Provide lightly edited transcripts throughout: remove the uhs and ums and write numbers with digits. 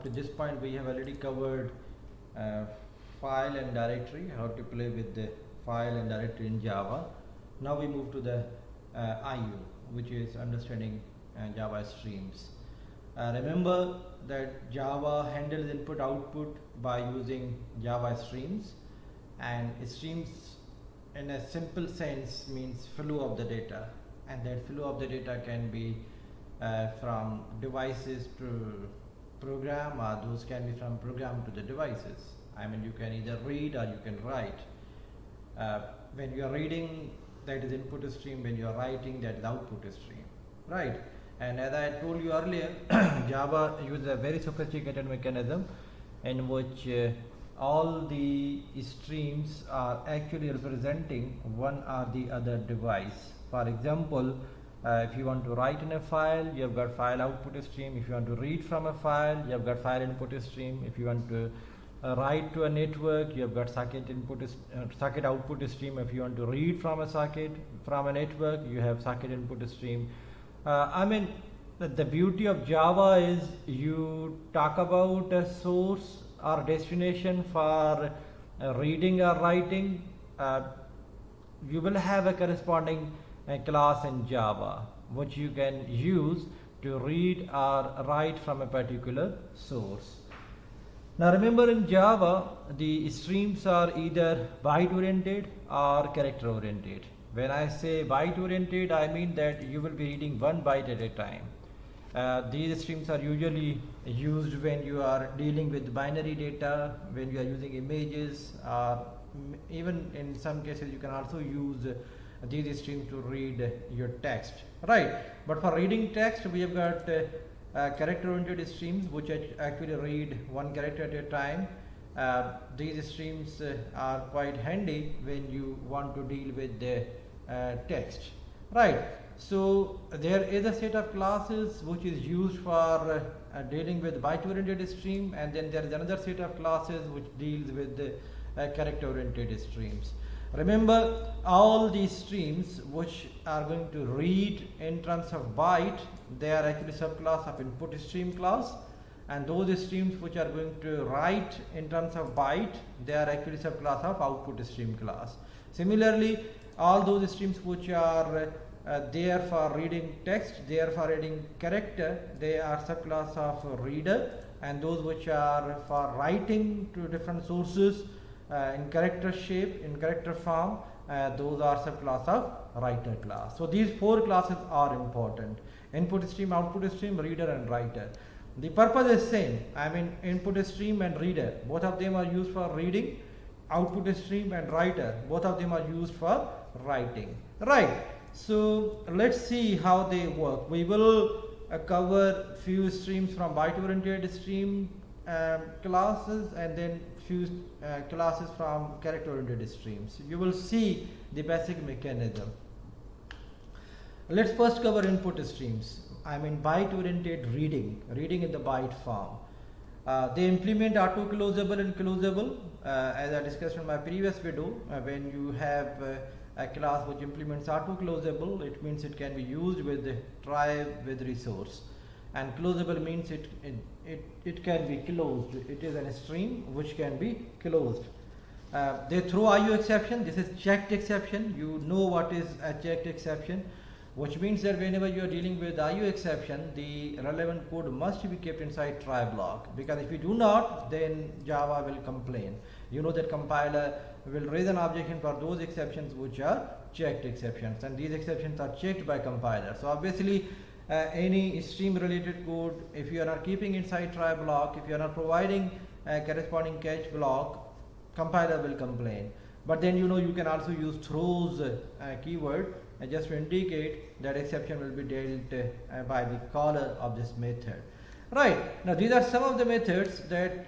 up to this point we have already covered file and directory, how to play with the file and directory in Java. Now we move to the IO, which is understanding Java streams. Remember that Java handles input output by using Java streams, and streams in a simple sense means flow of the data, and that flow of the data can be from devices to program, or those can be from program to the devices. I mean, you can either read or you can write. When you are reading, that is input stream. When you are writing, that is output stream, right? And as I told you earlier, Java uses a very sophisticated mechanism in which all the streams are actually representing one or the other device. For example, if you want to write in a file, you have got file output stream. If you want to read from a file, you have got file input stream. If you want to write to a network, you have got socket output stream. If you want to read from a socket from a network, you have socket input stream. I mean, the beauty of Java is you talk about a source or destination for reading or writing, you will have a corresponding class in Java which you can use to read or write from a particular source. Now remember, in Java the streams are either byte oriented or character oriented. When I say byte oriented, I mean that you will be reading one byte at a time. These streams are usually used when you are dealing with binary data, when you are using images, or even in some cases you can also use these streams to read your text, right? But for reading text, we have got character oriented streams which actually read one character at a time. These streams are quite handy when you want to deal with the text, right? So there is a set of classes which is used for dealing with byte oriented stream, and then there is another set of classes which deals with the character oriented streams. Remember, all these streams which are going to read in terms of byte, they are actually subclass of input stream class, and those streams which are going to write in terms of byte, they are actually subclass of output stream class. Similarly, all those streams which are there for reading text, they are for reading character, they are subclass of reader, and those which are for writing to different sources in character shape, in character form, those are subclass of writer class. So these four classes are important: input stream, output stream, reader and writer. The purpose is same. I mean, input stream and reader, both of them are used for reading. Output stream and writer, both of them are used for writing, right? So let's see how they work. We will cover few streams from byte oriented stream classes, and then few classes from character oriented streams. You will see the basic mechanism. Let's first cover input streams. I mean, byte oriented reading in the byte form. They implement auto closable and closable, as I discussed in my previous video. When you have a class which implements auto closable, it means it can be used with try with resource, and closable means it can be closed. It is a stream which can be closed. They throw IO exception. This is checked exception. You know what is a checked exception, which means that whenever you are dealing with IO exception, the relevant code must be kept inside try block, because if you do not, then Java will complain. You know that compiler will raise an objection for those exceptions which are checked exceptions, and these exceptions are checked by compiler. So obviously any stream related code, if you are not keeping inside try block, if you are not providing a corresponding catch block, compiler will complain. But then you know you can also use throws keyword just to indicate that exception will be dealt by the caller of this method. Right, now these are some of the methods that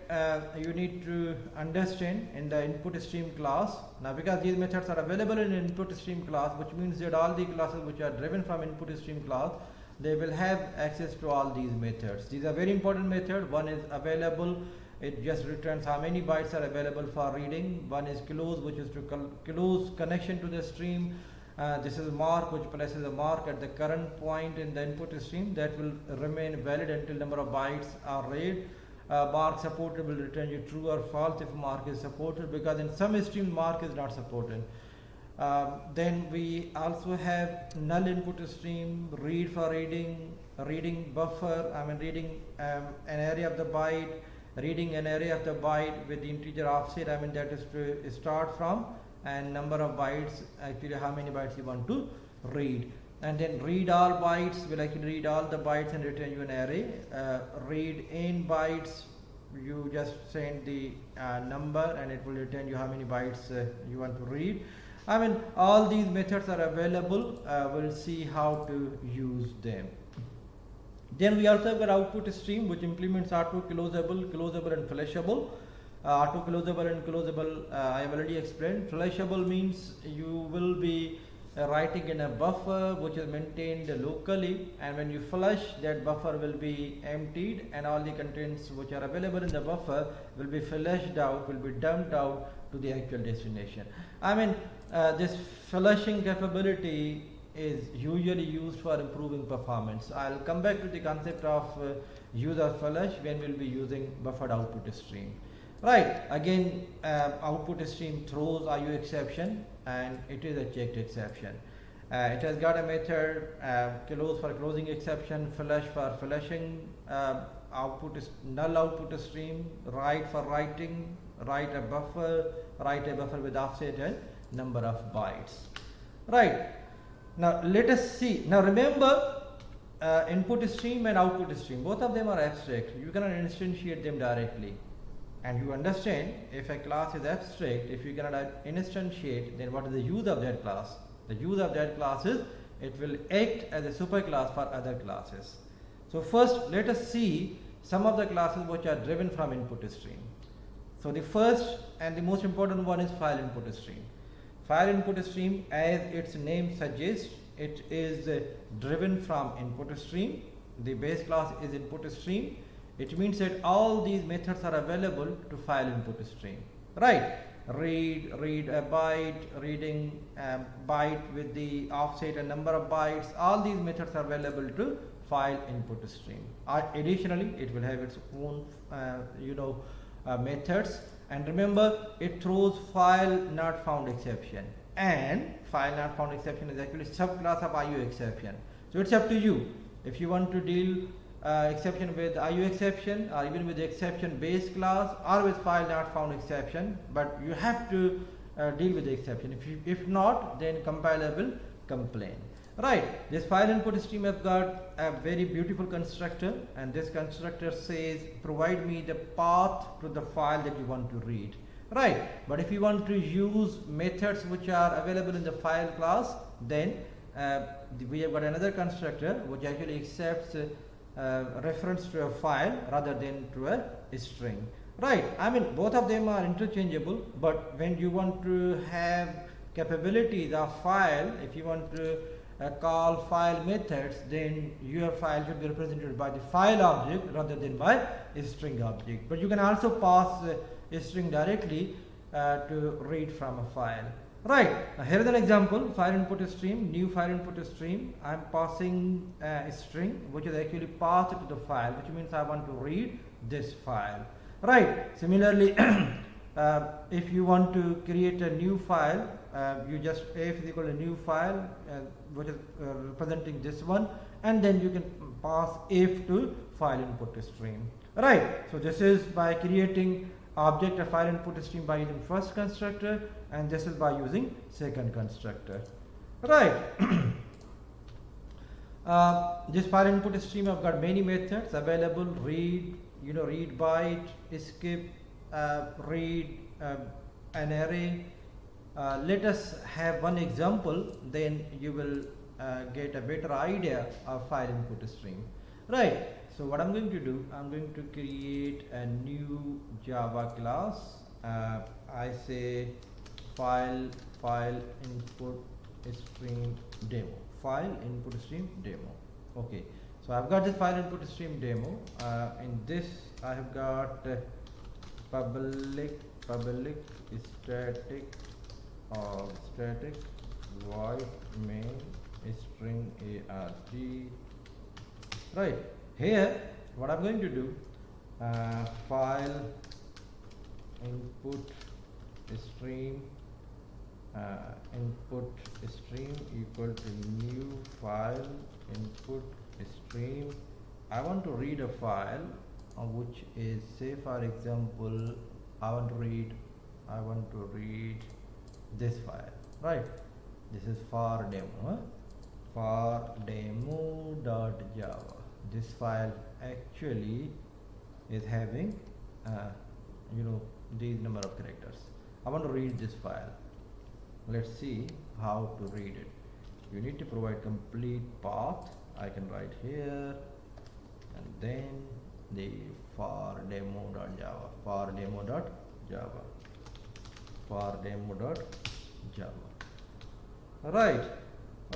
you need to understand in the input stream class. Now because these methods are available in input stream class, which means that all the classes which are driven from input stream class, they will have access to all these methods. These are very important methods. One is available, it just returns how many bytes are available for reading. One is close, which is to close connection to the stream. This is mark, which places a mark at the current point in the input stream that will remain valid until number of bytes are read. mark supported will return you true or false if mark is supported, because in some stream mark is not supported. Then we also have null input stream, read for reading buffer, reading an array of the byte, reading an array of the byte with the integer offset, that is to start from, and number of bytes, actually how many bytes you want to read. And then read all bytes will actually read all the bytes and return you an array. Read in bytes, you just send the number and it will return you how many bytes you want to read. All these methods are available. We'll see how to use them. Then we also have an output stream which implements auto closable, closable and flashable. Auto closable and closable I have already explained. Flashable means you will be writing in a buffer which is maintained locally, and when you flush, that buffer will be emptied and all the contents which are available in the buffer will be flushed out, will be dumped out to the actual destination. This flushing capability is usually used for improving performance. I'll come back to the concept of use of flush when we'll be using buffered output stream. Right, again output stream throws IO exception, and it is a checked exception. It has got a method close for closing exception, flush for flushing, null output stream, write for writing, write a buffer with offset and number of bytes. Right, now let us see. Now remember, input stream and output stream, both of them are abstract. You cannot instantiate them directly. And you understand, if a class is abstract, if you cannot instantiate, then what is the use of that class? The use of that class is it will act as a superclass for other classes. So first let us see some of the classes which are driven from input stream. So the first and the most important one is file input stream. File input stream, as its name suggests, it is driven from input stream. The base class is input stream. It means that all these methods are available to file input stream. Right, read a byte, reading byte with the offset and number of bytes, all these methods are available to file input stream. Additionally, it will have its own methods, and remember, it throws file not found exception, and file not found exception is actually subclass of IO exception. So it's up to you if you want to deal exception with IO exception, or even with the exception base class, or with file not found exception, but you have to deal with the exception. If not, then compiler will complain. Right, this file input stream has got a very beautiful constructor, and this constructor says provide me the path to the file that you want to read. Right, but if you want to use methods which are available in the file class, then we have got another constructor which actually accepts reference to a file rather than to a string. Right, both of them are interchangeable, but when you want to have capabilities of file, if you want to call file methods, then your file should be represented by the file object rather than by a string object. But you can also pass a string directly to read from a file. Right, now here is an example, file input stream, new file input stream. I am passing a string which is actually passed to the file, which means I want to read this file. Right, similarly, if you want to create a new file, you just f is equal to new file which is representing this one, and then you can pass f to file input stream. Right, so this is by creating object of file input stream by using first constructor, and this is by using second constructor. Right. This file input stream have got many methods available: read, read byte, skip, read an array. Let us have one example, then you will get a better idea of file input stream. Right, so what I'm going to do, I'm going to create a new Java class. I say file input stream demo, file input stream demo. Okay, so I've got this file input stream demo. In this I have got public static void main string arg. Right, here what I'm going to do, file input stream input stream equal to new file input stream. I want to read a file which is, say for example, I want to read this file, right? This is for demo, for demo.java. This file actually is having these number of characters. I want to read this file. Let's see how to read it. You need to provide complete path. I can write here and then the for demo.java, for demo.java, for demo.java. Right.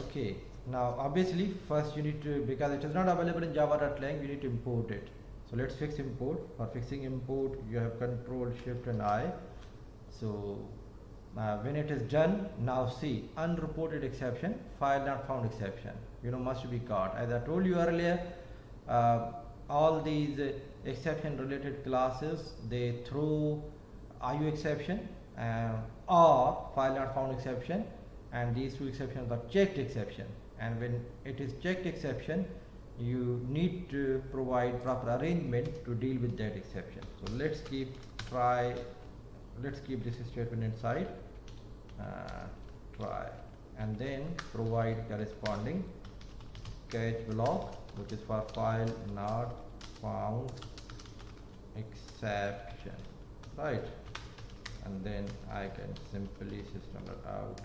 Okay. Now obviously first you need to, because it is not available in java.lang, you need to import it. So let's fix import. For fixing import you have Control Shift and I. So when it is done, now see, unreported exception, file not found exception, must be caught. As I told you earlier, all these exception related classes, they throw IO exception or file not found exception, and these two exceptions are checked exception. And when it is checked exception, you need to provide proper arrangement to deal with that exception. So let's keep this statement inside, try, and then provide corresponding catch block, which is for file not found exception, right? And then I can simply system.out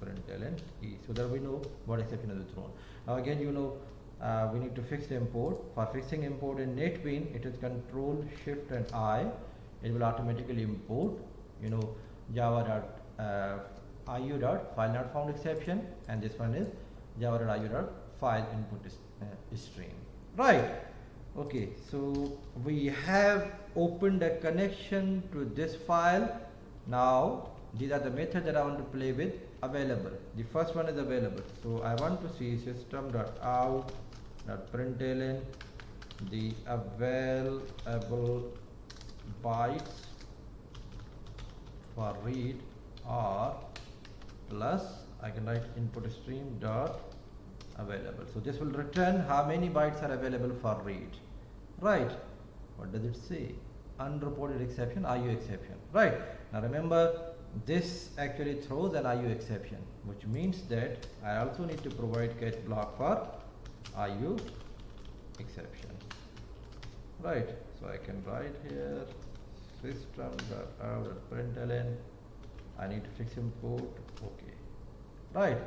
println e, so that we know what exception is thrown. Now again, we need to fix the import. For fixing import in NetBeans, it is Control Shift and I. It will automatically import java.io.file not found exception, and this one is java.io.file input stream, right? Okay, so we have opened a connection to this file. Now these are the methods that I want to play with. Available, the first one is available, so I want to see system.out.println the available bytes for read, or plus I can write input stream dot available. So this will return how many bytes are available for read, right? What does it say? Unreported exception, IO exception, right? Now remember, this actually throws an IO exception, which means that I also need to provide catch block for IO exception, right? So I can write here system.out.println. I need to fix import, okay, right?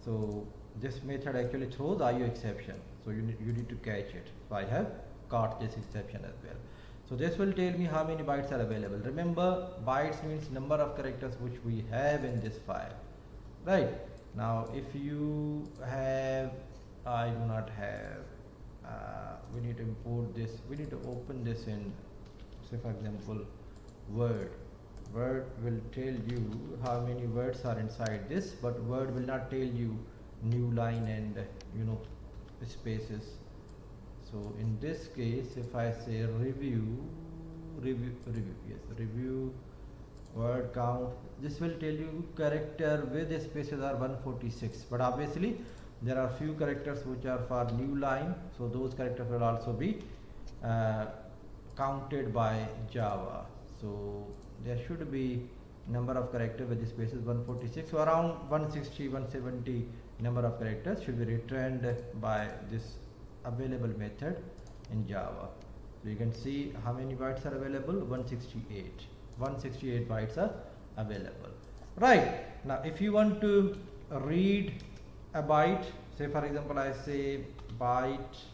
So this method actually throws IO exception, so you need to catch it. So I have caught this exception as well. So this will tell me how many bytes are available. Remember, bytes means number of characters which we have in this file, right? Now if you have, I do not have, we need to import this, we need to open this in, say for example, Word. Word will tell you how many words are inside this, but Word will not tell you new line and spaces. So in this case, if I say review, word count, this will tell you character with spaces are 146, but obviously there are few characters which are for new line, so those characters will also be counted by Java. So there should be number of characters with the spaces 146, so around 160, 170 number of characters should be returned by this available method in Java. So you can see how many bytes are available, 168 bytes are available, right? Now if you want to read a byte, say for example I say byte,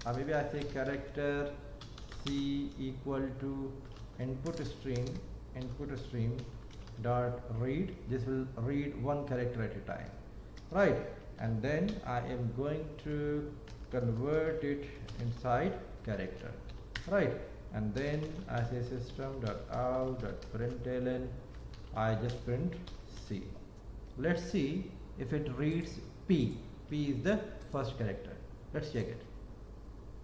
or maybe I say character C equal to input stream dot read, this will read one character at a time, right? And then I am going to convert it inside character, right? And then I say system.out.println, I just print C. Let's see if it reads P. P is the first character. Let's check it.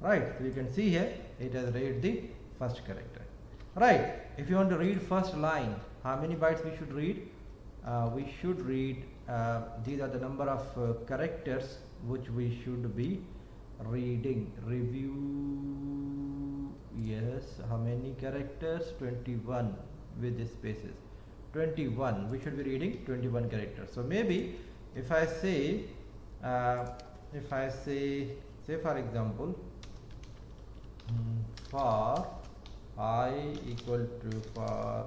right? So you can see here it has read the first character, right? If you want to read first line, how many bytes we should read? We should read, these are the number of characters which we should be reading. Review, yes, how many characters? 21 with the spaces. 21, we should be reading 21 characters. So maybe if I say, say for example, for I equal to, for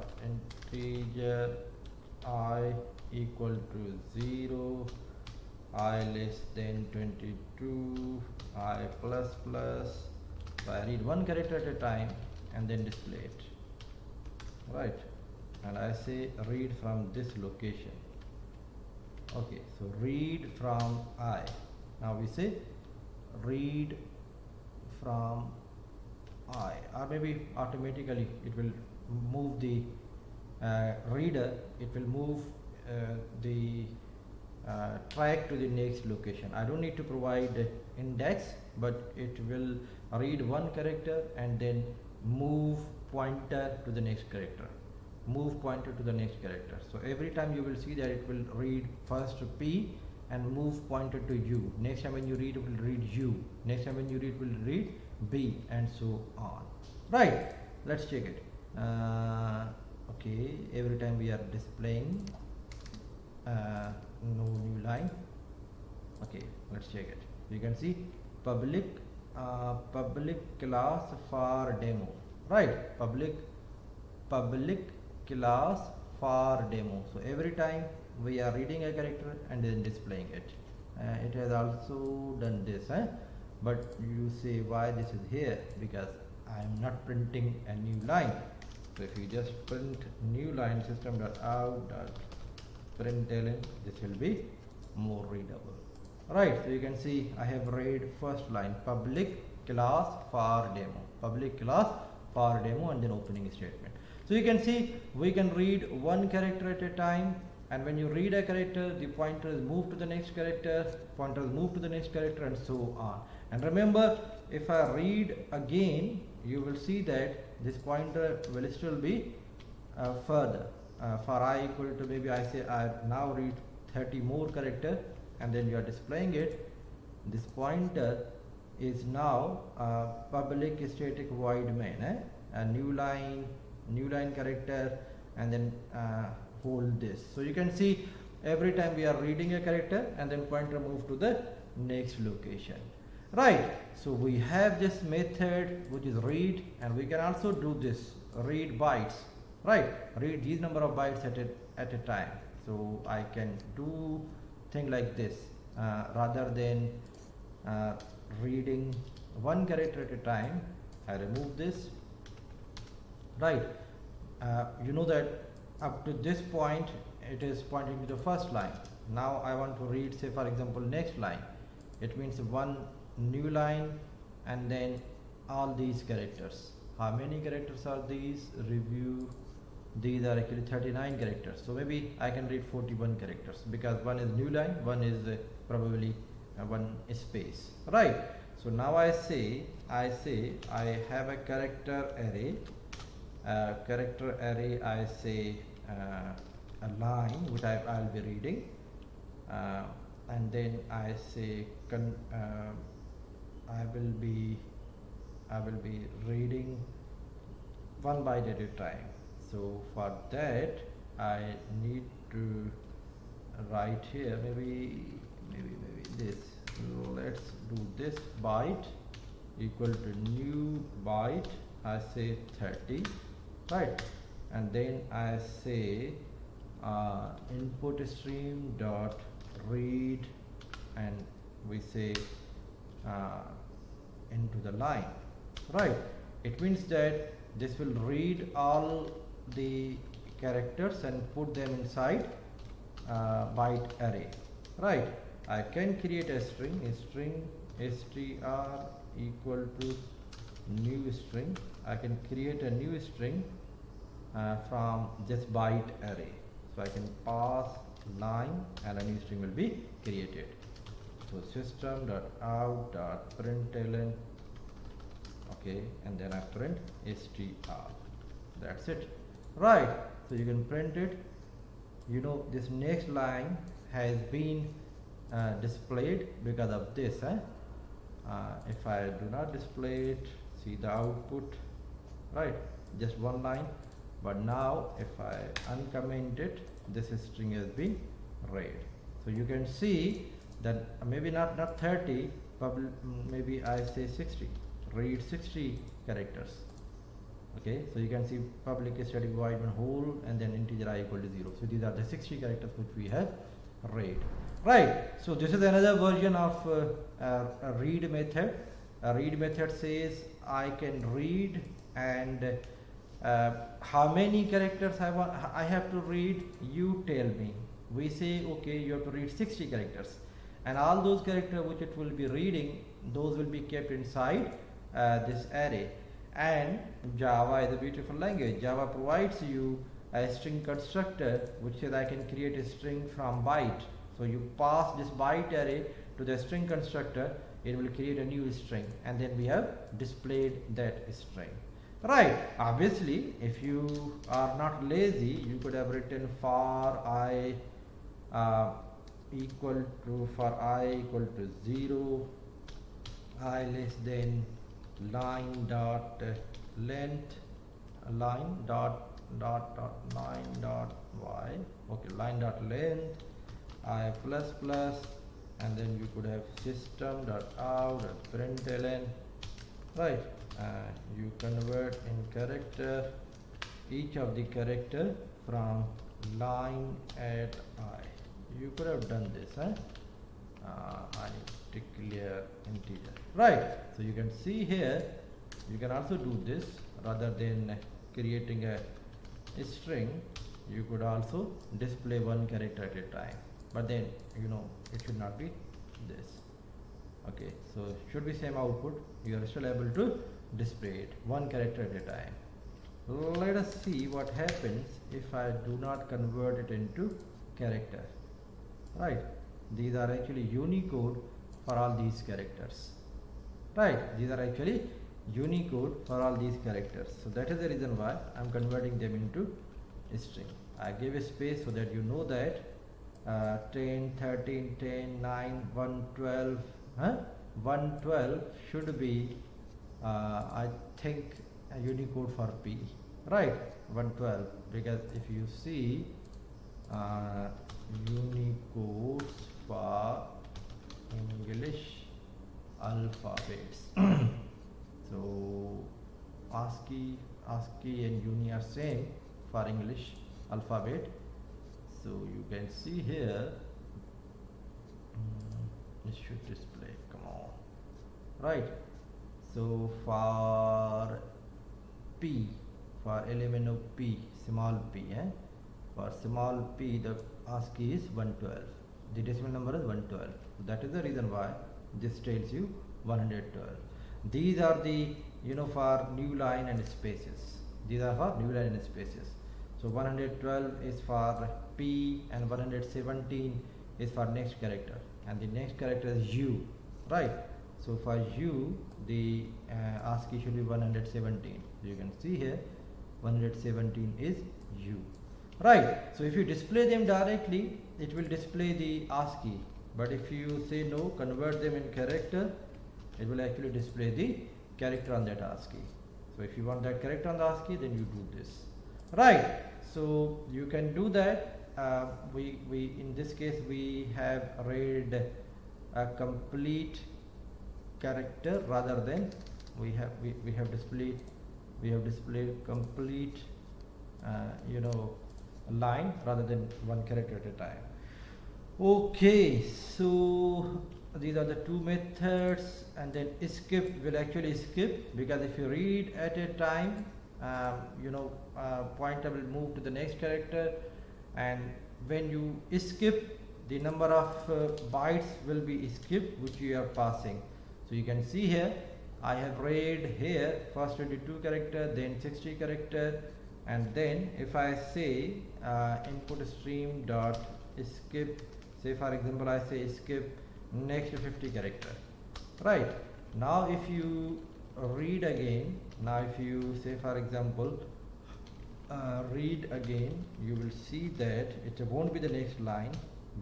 integer I equal to 0, I less than 22, I plus plus. So I read one character at a time and then display it, right? And I say read from this location. Okay, so read from I. Now we say read from I, or maybe automatically it will move the reader, it will move the track to the next location. I don't need to provide index, but it will read one character and then move pointer to the next character, move pointer to the next character. So every time you will see that it will read first P and move pointer to U. Next time when you read, it will read U. Next time when you read, it will read B, and so on. Right? Let's check it. Okay, every time we are displaying no new line. Okay, let's check it. You can see public class for demo, right? Public class for demo. So every time we are reading a character and then displaying it. It has also done this, but you say why this is here, because I am not printing a new line. So if you just print new line system.out.println, this will be more readable, right? So you can see I have read first line, public class for demo, public class for demo, and then opening statement. So you can see we can read one character at a time, and when you read a character, the pointer is moved to the next character, pointer is moved to the next character, and so on. And remember, if I read again, you will see that this pointer will still be further. For I equal to, maybe I say I now read 30 more character, and then you are displaying it. This pointer is now public static void main, a new line character, and then hold this. So you can see every time we are reading a character and then pointer move to the next location, right? So we have this method which is read, and we can also do this read bytes, right? Read these number of bytes at a time. So I can do thing like this rather than reading one character at a time. I remove this, right? You know that up to this point it is pointing to the first line. Now I want to read, say for example, next line. It means one new line and then all these characters. How many characters are these? Review. These are actually 39 characters. So maybe I can read 41 characters, because one is new line, one is probably one space, right? So now I say I have a character array. I say a line which I'll be reading, and then I say I will be reading one byte at a time. So for that I need to write here maybe this. So let's do this byte equal to new byte. I say 30, right? And then I say input stream dot read, and we say into the line, right? It means that this will read all the characters and put them inside byte array, right? I can create a string str equal to new string. I can create a new string from this byte array. So I can pass line and a new string will be created. So system.out.println okay, and then I print str. That's it, right? So you can print it. You know, this next line has been displayed because of this. If I do not display it, see the output, right? Just one line. But now if I uncomment it, this string has been read. So you can see that maybe not 30, maybe I say 60, read 60 characters. Okay, so you can see public static void one whole and then integer I equal to 0. So these are the 60 characters which we have read, right? So this is another version of a read method. A read method says I can read, and how many characters I have to read, you tell me. We say okay, you have to read 60 characters, and all those characters which it will be reading, those will be kept inside this array. And Java is a beautiful language. Java provides you a string constructor which says I can create a string from byte. So you pass this byte array to the string constructor, it will create a new string, and then we have displayed that string, right? Obviously, if you are not lazy, you could have written for I equal to 0, I less than line dot length, line dot line dot y, okay, line dot length I plus plus, and then you could have system dot out dot println, right? You convert in character each of the character from line at I. You could have done this, I declare integer, right? So you can see here, you can also do this. Rather than creating a string, you could also display one character at a time, but then you know it should not be this. Okay, so should be same output, you are still able to display it one character at a time. Let us see what happens if I do not convert it into character, right? These are actually Unicode for all these characters, right? These are actually Unicode for all these characters. So that is the reason why I am converting them into string. I give a space so that you know that 10, 13, 10, 9, 112, 112 should be I think a Unicode for P, right? 112, because if you see Unicodes for English alphabets. So ASCII and Uni are same for English alphabet. So you can see here, it should display, come on, right? So for P, for element of P, small p, for small p the ASCII is 112, the decimal number is 112. So that is the reason why this tells you 112. These are the, you know, for new line and spaces. These are for new line and spaces. So 112 is for P and 117 is for next character, and the next character is U, right? So for U the ASCII should be 117. So you can see here 117 is U, right? So if you display them directly, it will display the ASCII, but if you say no, convert them in character, it will actually display the character on that ASCII. So if you want that character on the ASCII, then you do this, right? So you can do that. We in this case we have read a complete character rather than we have displayed complete you know, line rather than one character at a time. Okay, so these are the two methods, and then skip will actually skip, because if you read at a time, you know, pointer will move to the next character, and when you skip, the number of bytes will be skipped which you are passing. So you can see here I have read here first 22 character, then 60 character, and then if I say input stream dot skip, say for example I say skip next 50 character, right? Now if you read again. Now if you say for example read again, you will see that it won't be the next line,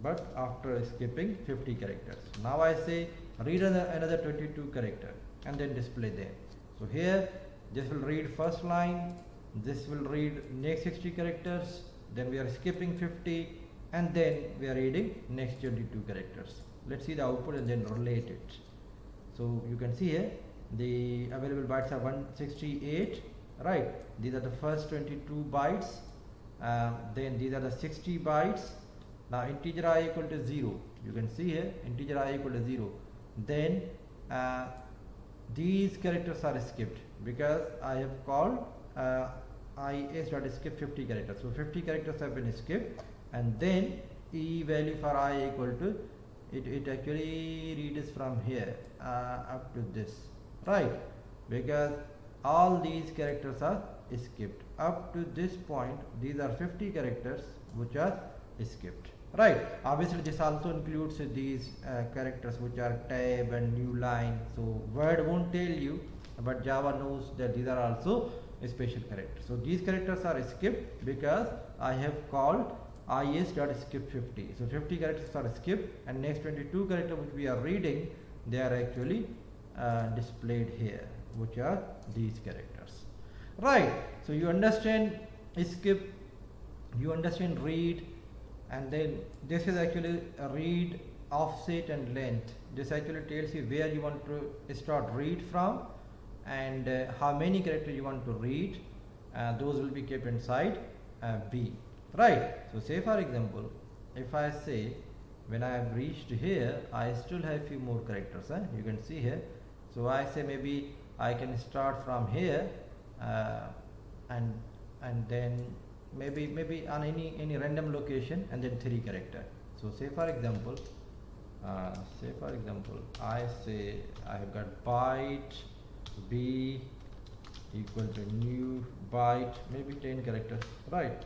but after skipping 50 characters. Now I say read another 22 character and then display them. So here this will read first line, this will read next 60 characters, then we are skipping 50, and then we are reading next 22 characters. Let's see the output and then relate it. So you can see here the available bytes are 168, right? These are the first 22 bytes, then these are the 60 bytes. Now integer I equal to 0, you can see here integer I equal to 0. Then these characters are skipped because I have called is.skip 50 characters. So 50 characters have been skipped, and then e value for I equal to it actually reads from here up to this, right? Because all these characters are skipped up to this point. These are 50 characters which are skipped, right? Obviously this also includes these characters which are tab and new line. So Word won't tell you, but Java knows that these are also special characters. So these characters are skipped because I have called is.skip 50. So 50 characters are skipped, and next 22 characters which we are reading, they are actually displayed here, which are these characters, right? So you understand skip, you understand read, and then this is actually a read, offset and length. This actually tells you where you want to start read from, and how many characters you want to read. Those will be kept inside B, right? So say for example, if I say when I have reached here, I still have few more characters, you can see here. So I say maybe I can start from here, and then maybe on any random location, and then 3 character. So say for example I say I have got byte B equal to new byte, maybe 10 characters, right?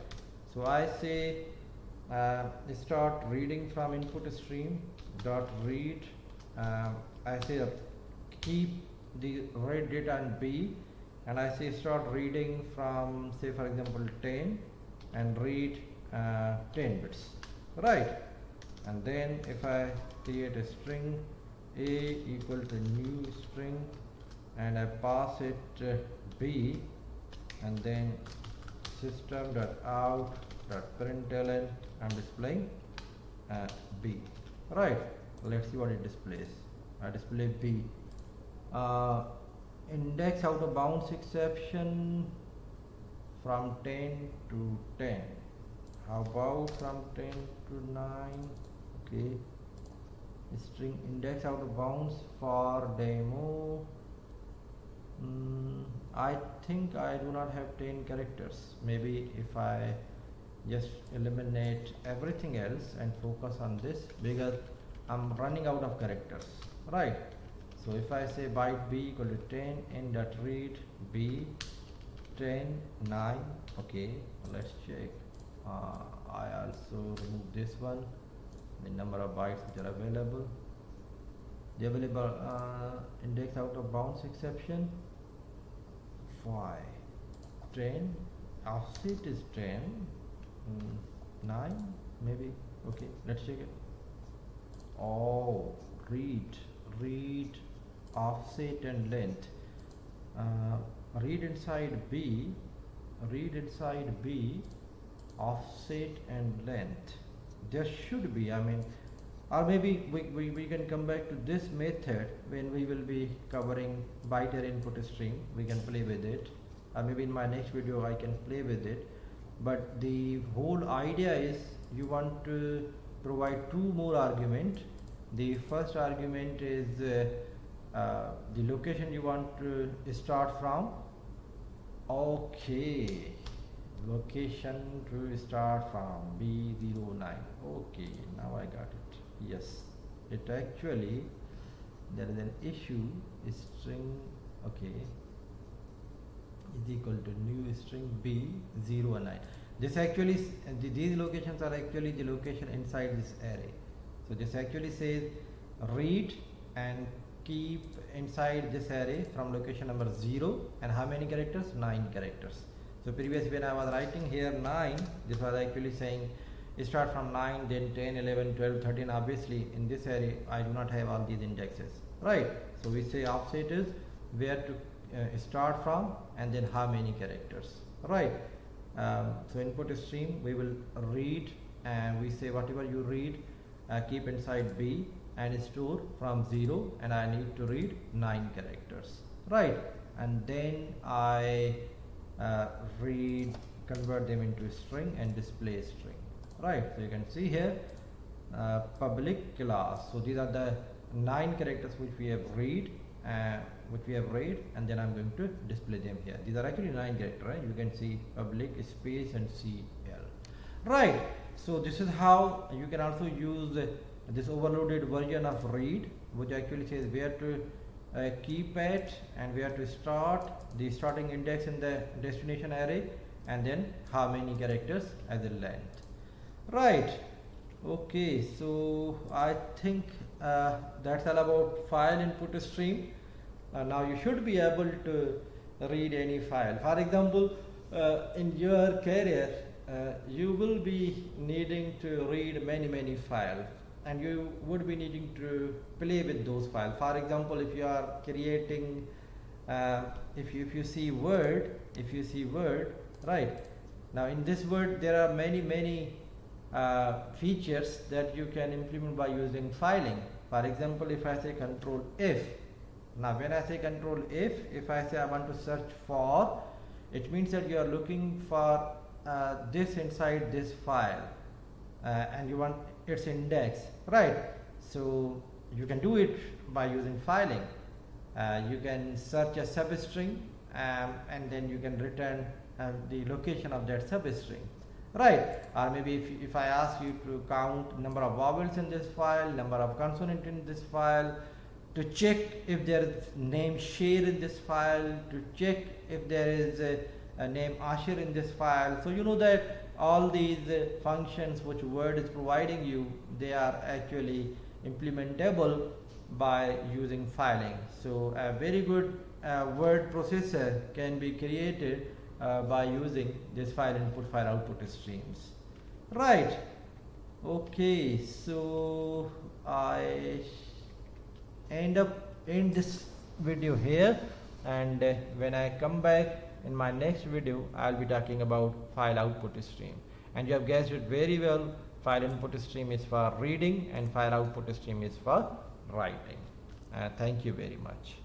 So I say start reading from input stream dot read. I say keep the read data in B, and I say start reading from, say for example 10, and read 10 bits, right? And then if I create a string A equal to new string, and I pass it B, and then system.out.println, I'm displaying B, right? Let's see what it displays. I display B. Index out of bounds exception from 10 to 10. How about from 10 to 9? Okay. String index out of bounds for demo. I think I do not have 10 characters. Maybe if I just eliminate everything else and focus on this, because I'm running out of characters, right? So if I say byte B equal to 10 in.read B 10 9, okay, let's check. I also remove this one, the number of bytes which are available. The available index out of bounds exception 5 10, offset is 10, 9 maybe, okay, let's check it. Oh, read offset and length. Read inside B, offset and length. There should be, I mean, or maybe we can come back to this method when we will be covering byte input stream. We can play with it, or maybe in my next video I can play with it. But the whole idea is you want to provide 2 more arguments. The first argument is the location you want to start from. Okay, location to start from B09. Okay, now I got it. Yes, it actually, there is an issue. String, okay, is equal to new string B09. This actually, these locations are actually the location inside this array. So this actually says read and keep inside this array from location number 0, and how many characters? 9 characters. So previously when I was writing here 9, this was actually saying start from 9, then 10, 11, 12, 13. Obviously in this array I do not have all these indexes, right? So we say offset is where to start from and then how many characters, right? So input stream we will read, and we say whatever you read keep inside B and store from 0, and I need to read 9 characters, right? And then I convert them into a string and display a string, right? So you can see here public class. So these are the 9 characters which we have read, and then I'm going to display them here. These are actually 9 characters, right? You can see public space and CL, right? So this is how you can also use this overloaded version of read, which actually says where to keep at and where to start the starting index in the destination array, and then how many characters as a length, right? Okay, so I think that's all about file input stream. Now you should be able to read any file. For example, in your career you will be needing to read many files, and you would be needing to play with those files. For example, if you are creating if you see Word, right? Now in this Word there are many features that you can implement by using filing. For example, if I say Control F, now when I say Control F, if I say I want to search for, it means that you are looking for this inside this file, and you want its index, right? So you can do it by using filing. You can search a substring, and then you can return the location of that substring, right? Or maybe if I ask you to count number of vowels in this file, number of consonants in this file, to check if there is name Sher in this file, to check if there is a name Asher in this file. So you know that all these functions which Word is providing you, they are actually implementable by using filing. So a very good word processor can be created by using this file input, file output streams, right? Okay, so I end this video here, and when I come back in my next video, I'll be talking about file output stream. And you have guessed it very well, file input stream is for reading and file output stream is for writing. Thank you very much.